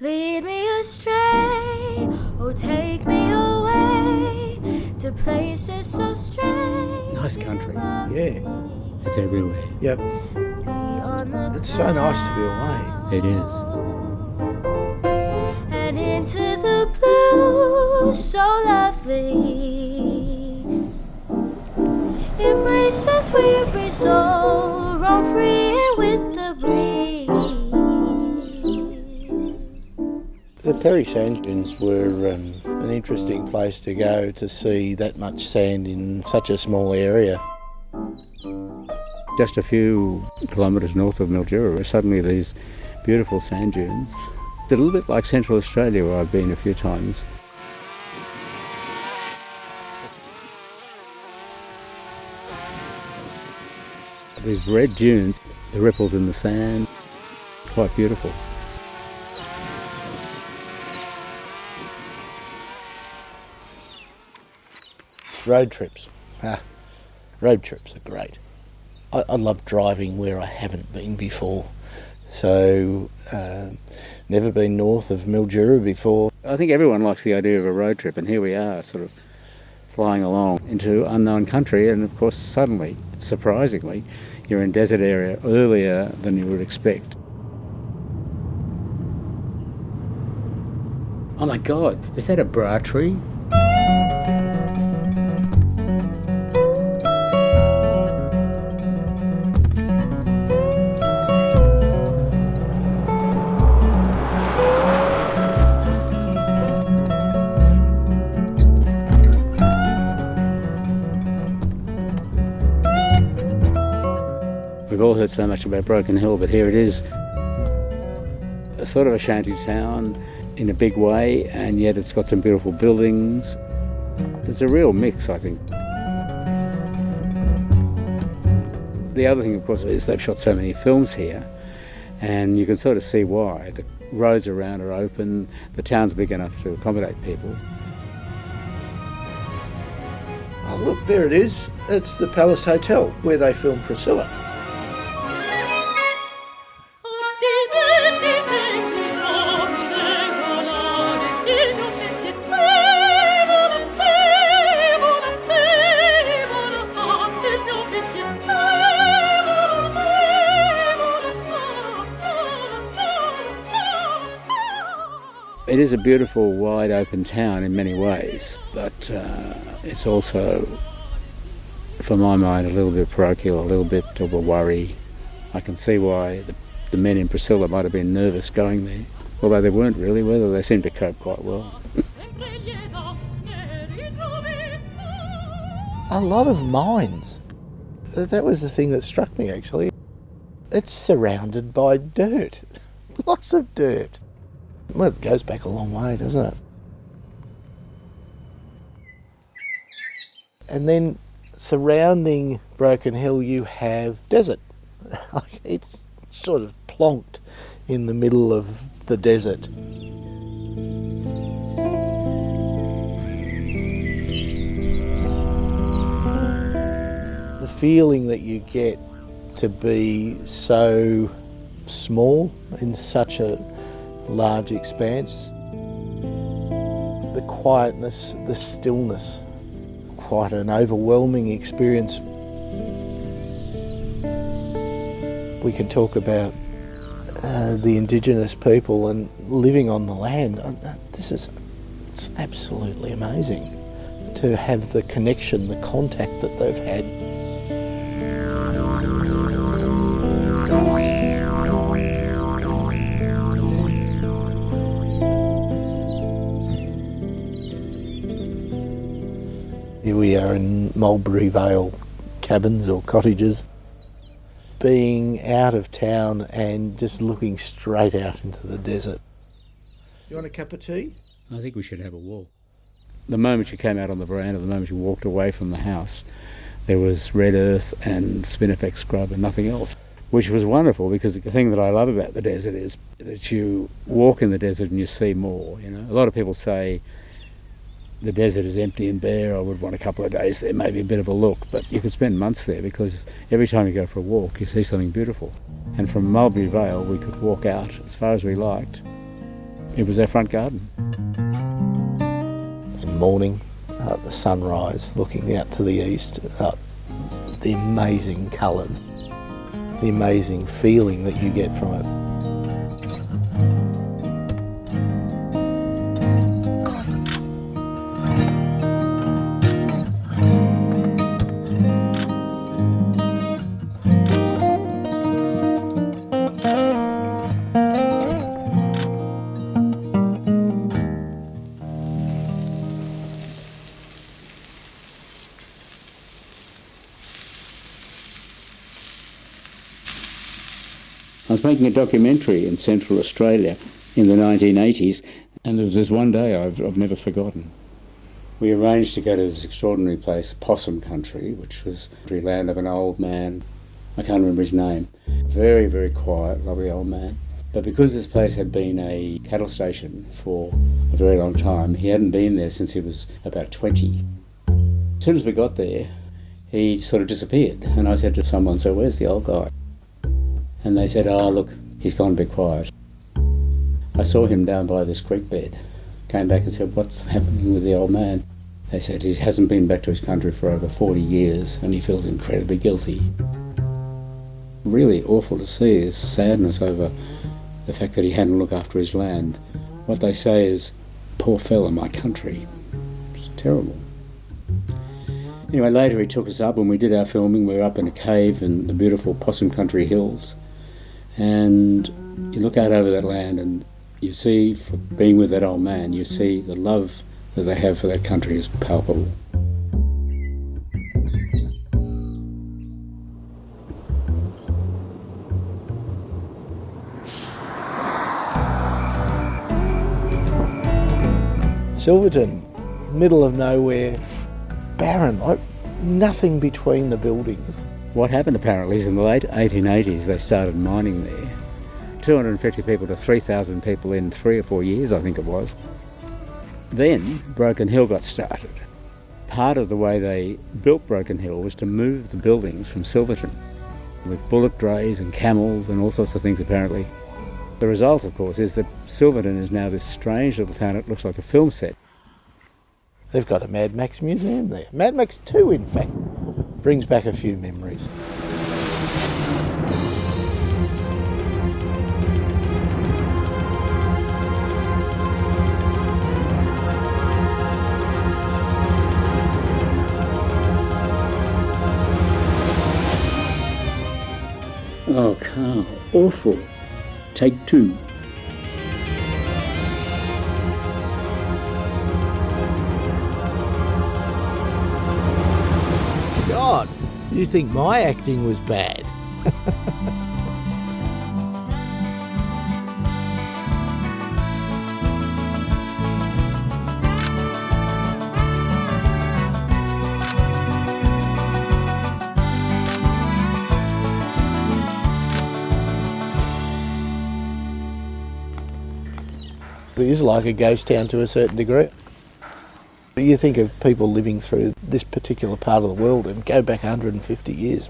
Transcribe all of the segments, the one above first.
Lead me astray, oh take me away to places so strange. Nice country. Yeah. It's everywhere. Yep. It's so nice to be away. It is. And into the blue, so lovely. Embraces weary soul, roam free and with the breeze. The Perry Sand Dunes were an interesting place to go to see that much sand in such a small area. Just a few kilometres north of Mildura, suddenly these beautiful sand dunes. It's a little bit like Central Australia, where I've been a few times. These red dunes, the ripples in the sand, quite beautiful. Road trips. Road trips are great. I love driving where I haven't been before. So, never been north of Mildura before. I think everyone likes the idea of a road trip, and here we are, sort of flying along into unknown country, and of course suddenly, surprisingly, you're in desert area earlier than you would expect. Oh my God, is that a bra tree? We've all heard so much about Broken Hill, but here it is, a sort of a shanty town in a big way, and yet it's got some beautiful buildings. It's a real mix, I think. The other thing, of course, is they've shot so many films here, and you can sort of see why. The roads around are open, the town's big enough to accommodate people. Oh look, there it is. It's the Palace Hotel where they filmed Priscilla. It is a beautiful, wide open town in many ways, but it's also, for my mind, a little bit parochial, a little bit of a worry. I can see why the men in Priscilla might have been nervous going there, although they weren't really, whether they seemed to cope quite well. A lot of mines. That was the thing that struck me, actually. It's surrounded by dirt. Lots of dirt. Well, it goes back a long way, doesn't it? And then surrounding Broken Hill you have desert. It's sort of plonked in the middle of the desert. The feeling that you get to be so small in such a large expanse, the quietness, the stillness, quite an overwhelming experience. We can talk about the Indigenous people and living on the land. It's absolutely amazing to have the connection, the contact that they've had. Here we are in Mulberry Vale cabins or cottages, being out of town and just looking straight out into the desert. You want a cup of tea? I think we should have a walk. The moment you came out on the veranda, the moment you walked away from the house, there was red earth and spinifex scrub and nothing else, which was wonderful, because the thing that I love about the desert is that you walk in the desert and you see more. You know, a lot of people say the desert is empty and bare. I would want a couple of days there, maybe a bit of a look, but you could spend months there, because every time you go for a walk you see something beautiful. And from Mulberry Vale we could walk out as far as we liked It was our front garden. In the morning, the sunrise, looking out to the east, the amazing colours, the amazing feeling that you get from it. I was making a documentary in Central Australia in the 1980s, and there was this one day I've never forgotten. We arranged to go to this extraordinary place, Possum Country, which was the land of an old man. I can't remember his name. Very, very quiet, lovely old man. But because this place had been a cattle station for a very long time, he hadn't been there since he was about 20. As soon as we got there, he sort of disappeared. And I said to someone, "So where's the old guy?" And they said, "Oh, look, he's gone to be quiet." I saw him down by this creek bed. Came back and said, "What's happening with the old man?" They said he hasn't been back to his country for over 40 years and he feels incredibly guilty. Really awful to see his sadness over the fact that he hadn't looked after his land. What they say is, "Poor fella, my country." It's terrible. Anyway, later he took us up and we did our filming. We were up in a cave in the beautiful Possum Country hills. And you look out over that land and you see, for being with that old man, you see the love that they have for that country is palpable. Silverton, middle of nowhere, barren, like nothing between the buildings. What happened apparently is in the late 1880s they started mining there. 250 people to 3,000 people in 3 or 4 years, I think it was. Then Broken Hill got started. Part of the way they built Broken Hill was to move the buildings from Silverton with bullock drays and camels and all sorts of things apparently. The result, of course, is that Silverton is now this strange little town. It looks like a film set. They've got a Mad Max museum there. Mad Max 2, in fact. Brings back a few memories. Oh, Carl, awful. Take 2. God, you think my acting was bad? It is like a ghost town to a certain degree. You think of people living through this particular part of the world and go back 150 years.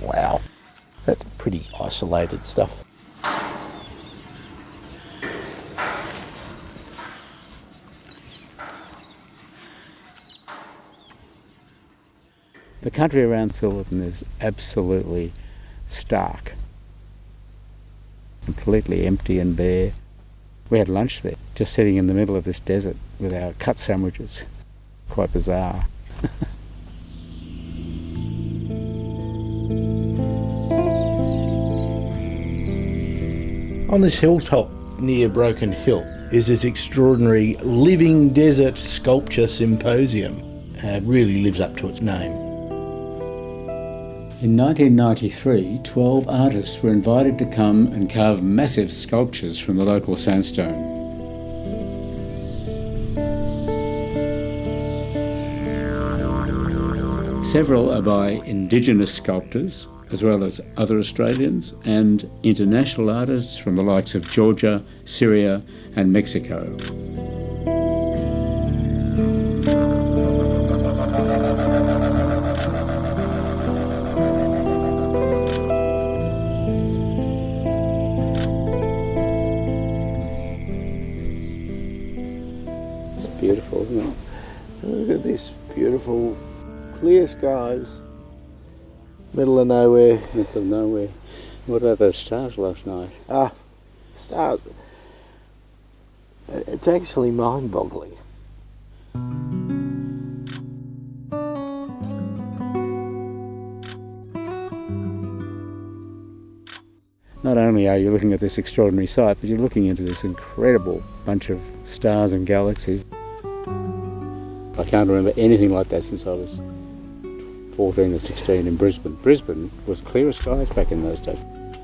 Wow, that's pretty isolated stuff. The country around Silverton is absolutely stark. Completely empty and bare. We had lunch there, just sitting in the middle of this desert with our cut sandwiches. Quite bizarre. On this hilltop near Broken Hill is this extraordinary living desert sculpture symposium. It really lives up to its name. In 1993, 12 artists were invited to come and carve massive sculptures from the local sandstone. Several are by Indigenous sculptors, as well as other Australians and international artists from the likes of Georgia, Syria and Mexico. Beautiful, isn't it? Look at this beautiful, clear skies, middle of nowhere. Middle of nowhere. What about those stars last night? Stars. It's actually mind-boggling. Not only are you looking at this extraordinary sight, but you're looking into this incredible bunch of stars and galaxies. I can't remember anything like that since I was 14 or 16 in Brisbane. Brisbane was clear as skies back in those days.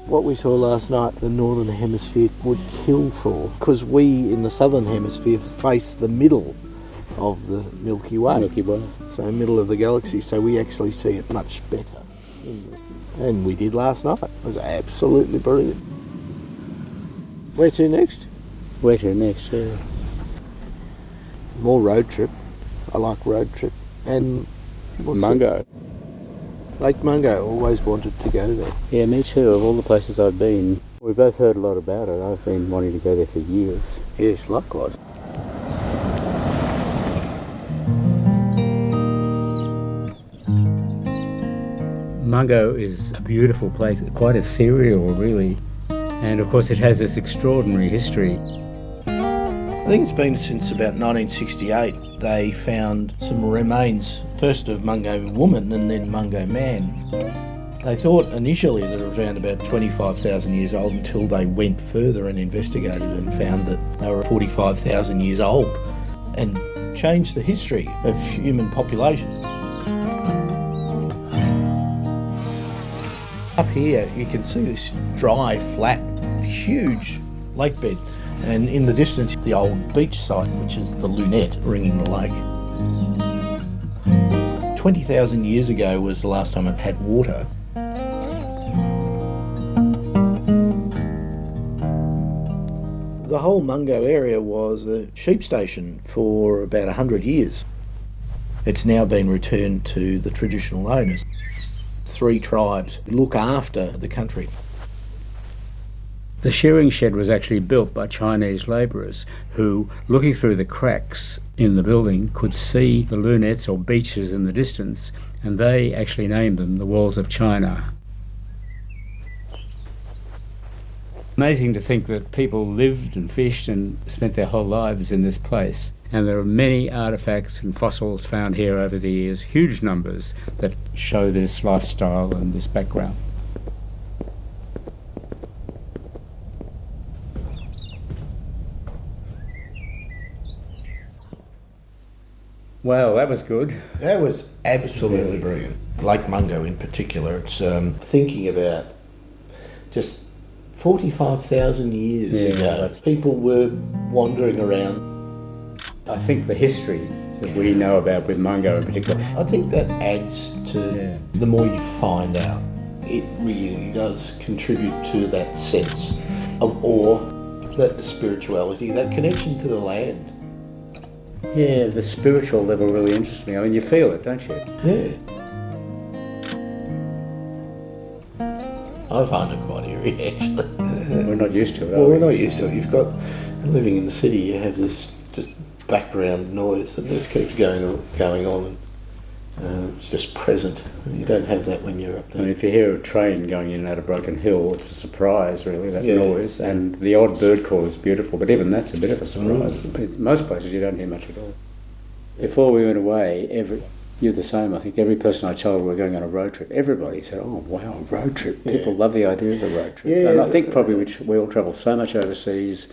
What we saw last night, the Northern Hemisphere would kill for, because we in the Southern Hemisphere face the middle of the Milky Way. Milky Way. So middle of the galaxy, so we actually see it much better. And we did last night. It was absolutely brilliant. Where to next? Where to next, yeah. More road trip. I like road trip. And Mungo. Lake Mungo, always wanted to go there. Yeah, me too. Of all the places I've been, we both heard a lot about it. I've been wanting to go there for years. Yes, likewise. Mungo is a beautiful place, quite ethereal really, and of course it has this extraordinary history. I think it's been since about 1968 they found some remains, first of Mungo woman and then Mungo man. They thought initially that it was around about 25,000 years old until they went further and investigated and found that they were 45,000 years old and changed the history of human populations. Up here you can see this dry, flat, huge lake bed, and in the distance the old beach site, which is the lunette ringing the lake. 20,000 years ago was the last time it had water. The whole Mungo area was a sheep station for about 100 years. It's now been returned to the traditional owners. 3 tribes look after the country. The shearing shed was actually built by Chinese labourers who, looking through the cracks in the building, could see the lunettes or beaches in the distance, and they actually named them the Walls of China. Amazing to think that people lived and fished and spent their whole lives in this place. And there are many artefacts and fossils found here over the years, huge numbers, that show this lifestyle and this background. Well, that was good. That was absolutely brilliant. Lake Mungo in particular, it's thinking about just 45,000 years ago, people were wandering around. I think the history that we know about with Mungo in particular, I think that adds to the more you find out. It really does contribute to that sense of awe, that spirituality, that connection to the land. yeah, the spiritual level really interests me. I mean, you feel it, don't you? Yeah. I find it quite eerie, actually. We're not used to it, Well, are we? we're not used to it. You've got, living in the city, you have this just background noise that just keeps going on, and it's just present. You don't have that when you're up I mean, there. if you hear a train going in and out of Broken Hill, it's a surprise, really, that Yeah. noise. And the odd bird call is beautiful, but even that's a bit of a surprise. Most places you don't hear much at all. Before we went away, you're the same, I think. Every person I told we were going on a road trip, everybody said, oh, wow, a road trip. People love the idea of a road trip. Yeah. And I think probably we all travel so much overseas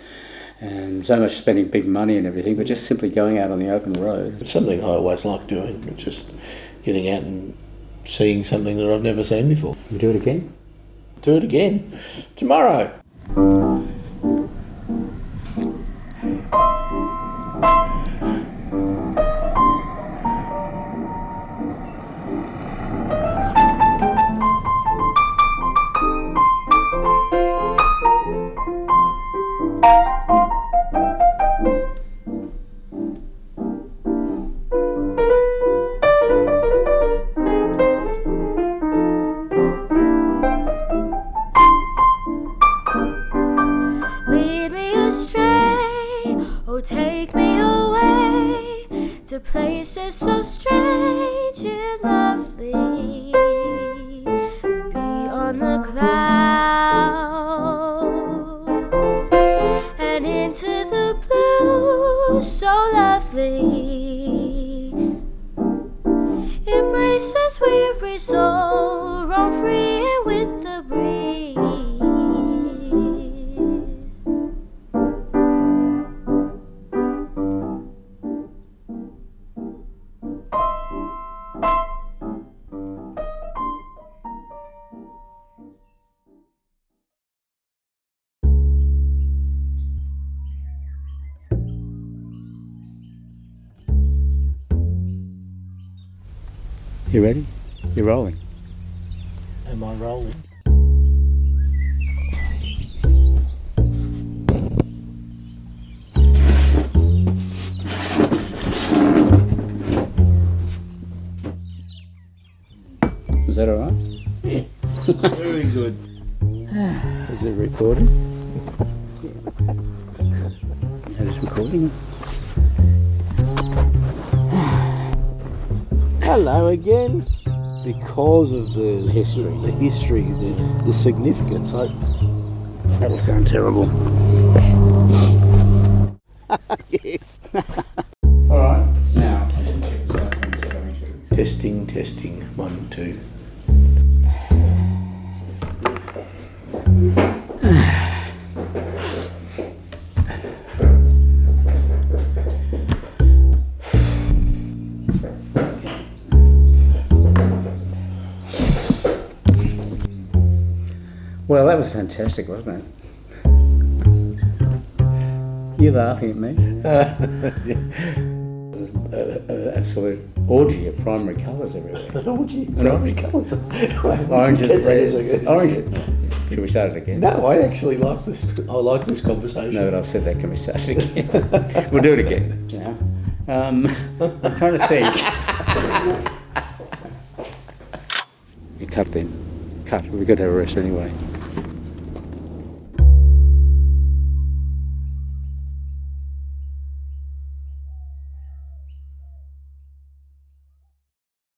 and so much spending big money and everything, but just simply going out on the open road. It's something I always like doing, just getting out and seeing something that I've never seen before. We do it again? Do it again tomorrow. Lead me Oh, take me away to places so strange and lovely, beyond the clouds and into the blue so lovely. Embrace this weary soul, roam free and with the breeze. You ready? You're rolling. Am I rolling? Is that all right? Yeah. Very good. Is it recording? That is recording. Hello again. Because of the history, the significance. That will sound terrible. Yes. All right. Now, Testing, 1, 2. well, that was fantastic, wasn't it? You laughing at me? Absolute orgy of primary colours everywhere. An orgy of primary colours. Oranges, reds, oranges. Should we start it again? No, I actually like this. I like this conversation. No, but I've said that. Can we start it again? We'll do it again. You know? I'm trying to think. You cut then. Cut. We've got to have a rest anyway.